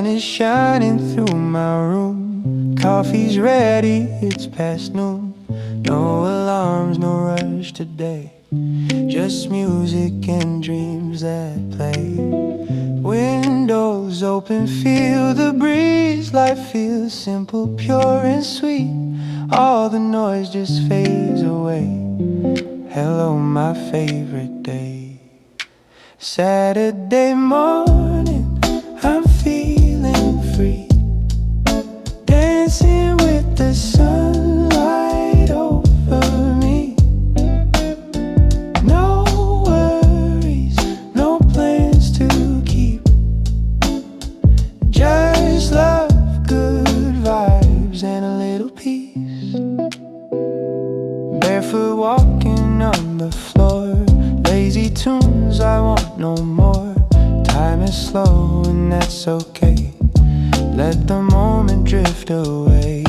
sun is shining through my room. Coffee's ready, it's past noon. No alarms, no rush today. Just music and dreams that play. Windows open, feel the breeze. Life feels simple, pure and sweet. All the noise just fades away. Hello, my favorite day. Saturday morning, I'm feeling free. Dancing with the sunlight over me. No worries, no plans to keep. Just love, good vibes, and a little peace. Barefoot walking on the floor. Lazy tunes, I want no more. Time is slow and that's okay. Let the moment drift away.